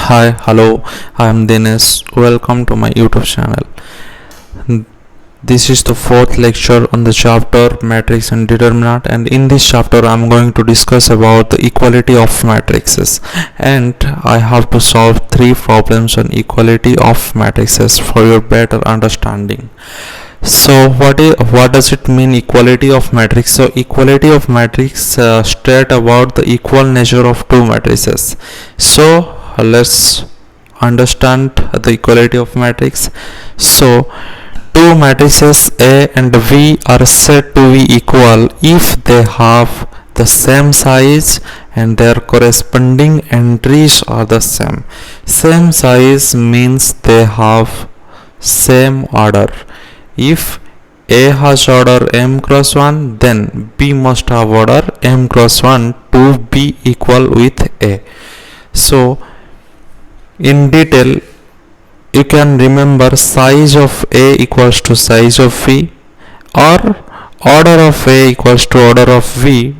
Hi, hello, I am Dinesh. Welcome to my YouTube channel. This is the fourth lecture on the chapter Matrix and Determinant, and in this chapter I am going to discuss about the equality of matrices, and I have to solve three problems on equality of matrices for your better understanding. So what does it mean, equality of matrix? So equality of matrix state about the equal nature of two matrices. So let's understand the equality of matrix. So two matrices A and V are said to be equal if they have the same size and their corresponding entries are the same. Same size means they have same order. If A has order m cross 1, then B must have order m cross 1 to be equal with A. So in detail, you can remember size of A equals to size of V, or order of A equals to order of V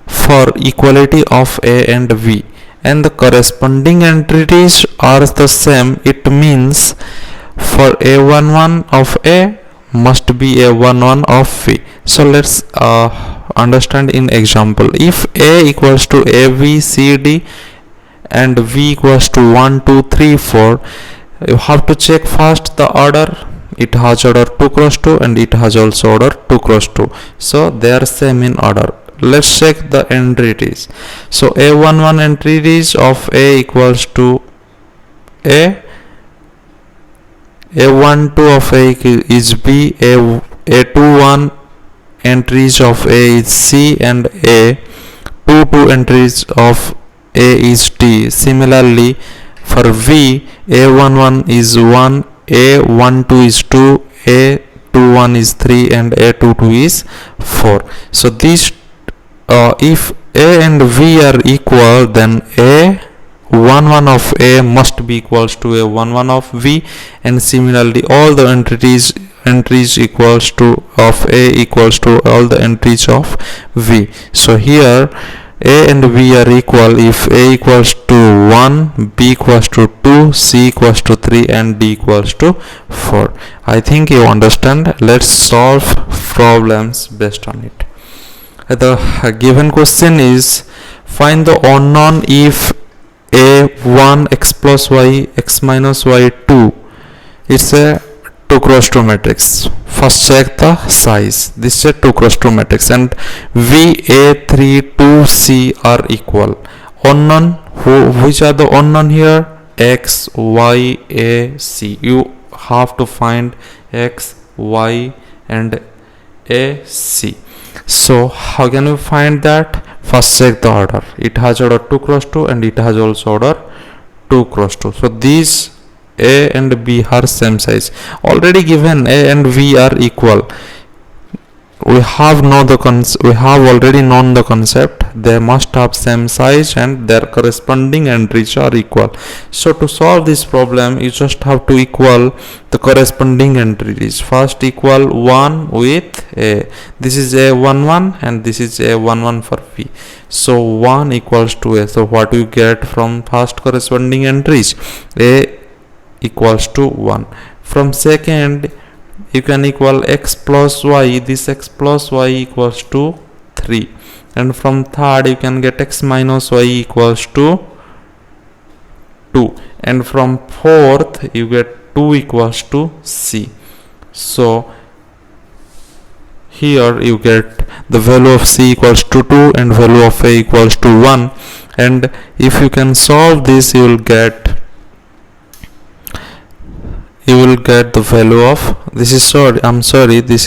for equality of A and V, and the corresponding entities are the same. It means for A11 of A must be A11 of V. So let's understand in example. If A equals to ABCD and V equals to 1 2 3 4, you have to check first the order. It has order 2 cross 2 and it has also order 2 cross 2, so they are same in order. Let's check the entities. So A11 entities of A equals to A, A12 of A is B, A21 entries of A is C, and A22 entries of A is D. Similarly, for V, A11 is 1, A12 is 2, A21 is 3, and A22 is 4. So these, if A and V are equal, then A11 of A must be equals to A11 of V, and similarly all the entries equals to of A equals to all the entries of V. So here A and V are equal if A equals to 1, B equals to 2, C equals to 3, and D equals to 4. I think you understand. Let's solve problems based on it. The given question is, find the unknown if A1 x plus y x minus y 2. It's a 2 cross 2 matrix. First check the size. This is a 2 cross 2 matrix, and V, A3, 2, C are equal. Unknown, which are the unknown here? X, Y, A, C. You have to find X, Y, and A, C. So how can we find that? First check the order. It has order 2 cross 2 and it has also order 2 cross 2. So these A and B are same size. Already given A and V are equal. We have already known the concept. They must have same size and their corresponding entries are equal. So to solve this problem, you just have to equal the corresponding entries. First equal 1 with A. This is A11 and this is A11 for V. So 1 equals to A. So what you get from first corresponding entries? A equals to 1. From second, you can equal x plus y. This x plus y equals to 3, and from third you can get x minus y equals to 2, and from fourth you get 2 equals to C. So here you get the value of C equals to 2 and value of A equals to 1, and if you can solve this, you will get the value of this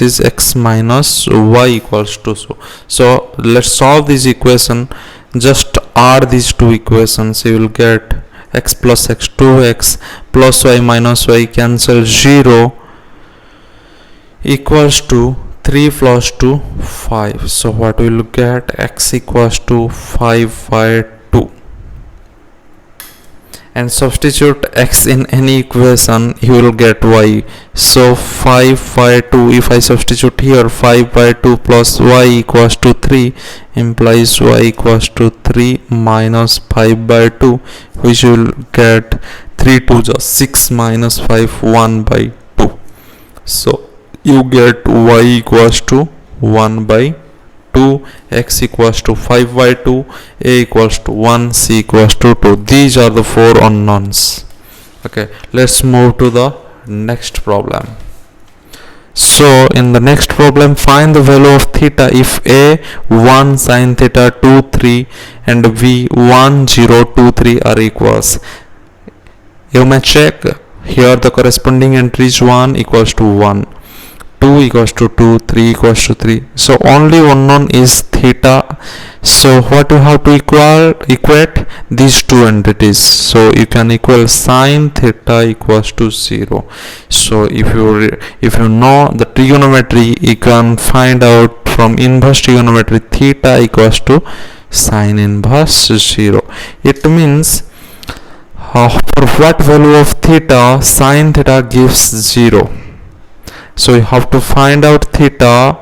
is x minus y equals to so let's solve this equation. Just add these two equations. You will get x plus x, 2x plus y minus y cancel 0 equals to 3 plus 2 5. So what we will get? X equals to 5 by 2, and substitute x in any equation, you will get y. So 5 by 2, if I substitute here 5 by 2 plus y equals to 3, implies y equals to 3 minus 5 by 2, which will get 3 to just 6 minus 5, 1 by 2. So you get y equals to 1 by 2, x equals to 5 by 2, a equals to 1, c equals to 2. These are the 4 unknowns. Okay, let's move to the next problem. So in the next problem, find the value of theta if a 1 sin theta 2 3 and b 1 0 2 3 are equals. You may check here the corresponding entries. 1 equals to 1, 2 equals to 2, 3 equals to 3. So only unknown is theta. So what you have to equate these two entities. So you can equal sin theta equals to 0. So if you know the trigonometry, you can find out from inverse trigonometry theta equals to sin inverse 0. It means for what value of theta sin theta gives 0. So you have to find out theta,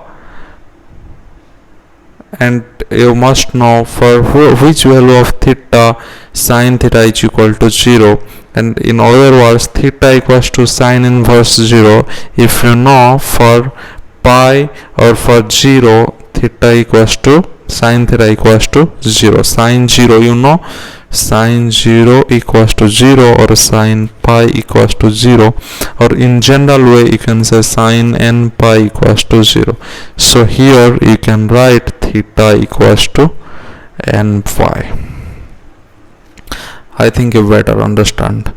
and you must know for which value of theta sin theta is equal to 0, and in other words theta equals to sin inverse 0. If you know for pi or for 0 theta equals to sin theta equals to 0. Sin 0 you know, sin 0 equals to 0 or sin pi equals to 0, or in general way you can say sin n pi equals to 0. So here you can write theta equals to n pi. I think you better understand.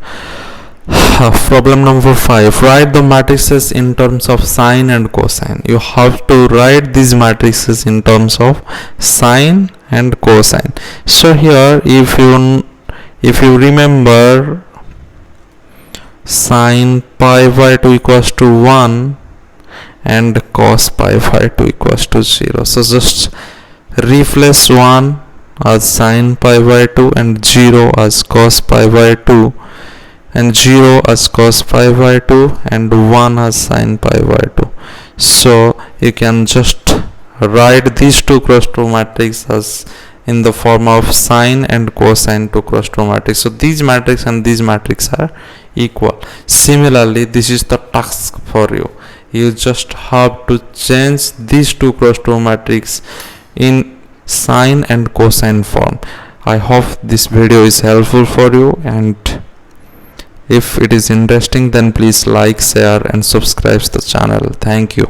Problem number 5. Write the matrices in terms of sine and cosine. You have to write these matrices in terms of sine and cosine. So here if you remember, sin pi by 2 equals to 1 and cos pi by 2 equals to 0. So just replace 1 as sin pi by 2 and 0 as cos pi by 2 and 0 as cos pi by 2 and 1 as sin pi by 2. So you can just write these two cross 2 matrices as in the form of sine and cosine 2 cross 2 matrix. So these matrix and these matrix are equal. Similarly, this is the task for you. You just have to change these 2 cross 2 matrix in sine and cosine form. I hope this video is helpful for you, and if it is interesting, then please like, share and subscribe to the channel. Thank you.